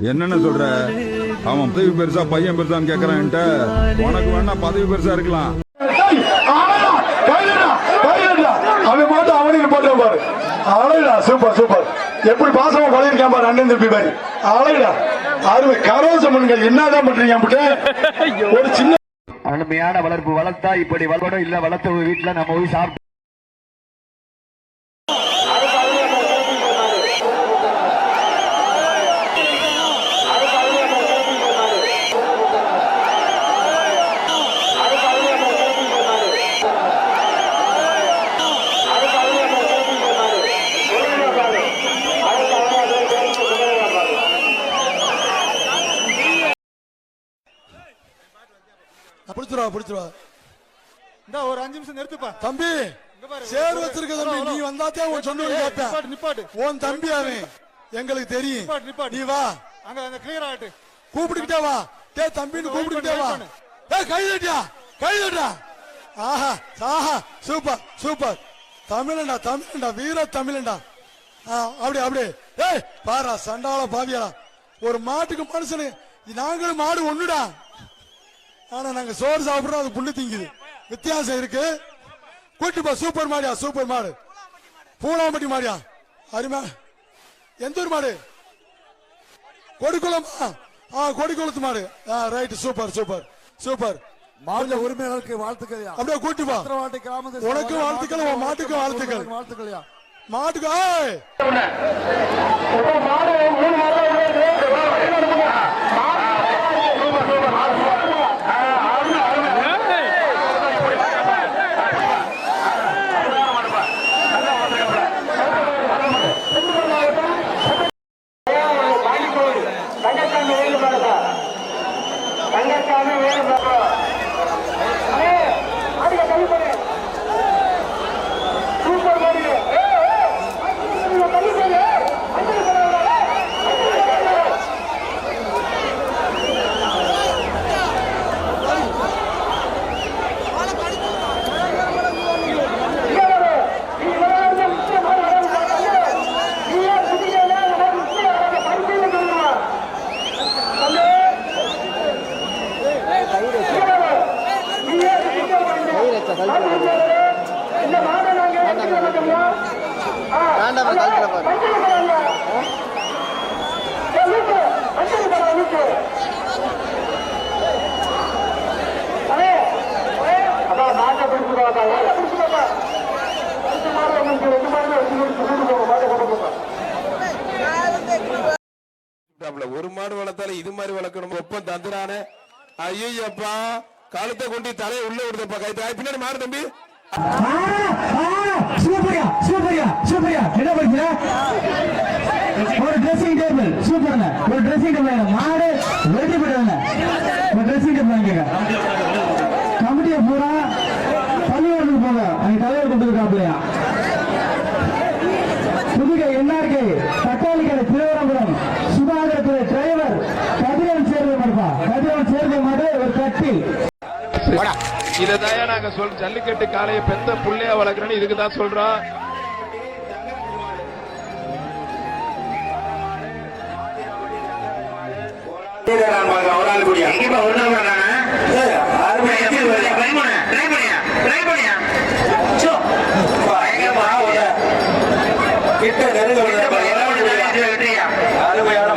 என்னன்னு சொல்ற? அவன் பதவி பெருசா பையன் பெருசான்னு கேக்குறான். உனக்கு வேணா பதவி பெருசா இருக்கலாம். அவன் மட்டும் அவனுக்கு போட்டு பாரு. அழகுடா, சூப்பர் சூப்பர். எப்படி பாசமா பழகிருக்கான் பாரு அண்ணன் தம்பி பாரு. அழகுடா, அருமை. கரோசமன்கள் என்னதான் பண்றீங்க? ஒரு சின்ன அருமையான வளர்ப்பு. வளர்த்தா இப்படி வளர்க்கணும், இல்ல வளர்த்த வீட்டுல நம்ம போய் சாப்பிட்டு பிடிச்சிருவா. இந்த ஒரு 5 நிமிஷம் நிறுத்துப்பா தம்பி. சேர் வச்சிருக்க தம்பி, நீ வந்தாத்தே உன் சொன்னது கேட்பேன். நிப்பாட்டு. உன் தம்பி அவன், எங்களுக்கு தெரியும். நீ வா, அங்க அந்த கிளியர் ஆகட்டு. கூப்பிட்டுக்கிட்டே வா. டே தம்பின்னு கூப்பிட்டுக்கிட்டே வா. கை தட்டியா. ஆஹா ஆஹா, சூப்பர் சூப்பர். தமிழண்டா வீர தமிழண்டா. அப்படி ஏய் பாரா சண்டால பாவியா. ஒரு மாட்டுக்கு மனுஷனு நாங்களும் மாடு ஒண்ணுடா. ஆனா நாங்க சோறு சாப்பிடுறோம், அது புண்ணு திங்குது. வித்தியாசம் இருக்கு. கூட்டுப்பா. சூப்பர் மாடியா, சூப்பர் மாடு. பூலாம்பட்டி மாடியா, அருமை. எந்த ஊர் மாடு? கொடிக்குளமா? கொடிக்குளத்து மாடு. Right, super super super. மாநில உரிமையாளருக்கு வாழ்த்துக்கள். அப்படியே கூட்டுப்பா. உனக்கு வாழ்த்துக்கள், உன் மாட்டுக்கு வாழ்த்துக்கள். மாட்டுக்கு ஒரு மாடு வளர்த்தாலும் இது மாதிரி வளர்க்கணும். ஒப்பம் தந்துரானே. ஐயப்பா, காலத்தை கொண்டு தலையை உள்ள விடுதப்பா. கைத்தா பின்னாடி மாடு தம்பி. சூப்பரியா சூப்பரியா சூப்பரியா. என்ன பண்ணுற? ஒரு ட்ரெஸ்ஸிங் டேபிள். சூப்பர்ங்க. ஒரு ட்ரெஸ்ஸிங் டேபிள். மாடு வெட்டி போடுவாங்க. ஒரு ட்ரெஸ்ஸிங் டேபிள் வாங்கிக்க. கமிட்டியை பூரா பள்ளிவாசலுக்கு போங்க. அங்க தலைவர் கொண்டு இருக்காப்லையா. புதுகை என்ஆர்கே தக்காளி கடை திருவரம்புரம் சுதாகரத்துறை டிரைவர் கதிரவன் சேர்ந்த மாடுப்பா. கதிரவன் சேர்ந்த மாடு ஒரு கட்டி. இதான் நாங்க ஜல்லிக்கட்டு காலையை பெத்த புள்ளையா வளர்க்கறேன்னு இதுக்குதான் சொல்றோம். அருமையான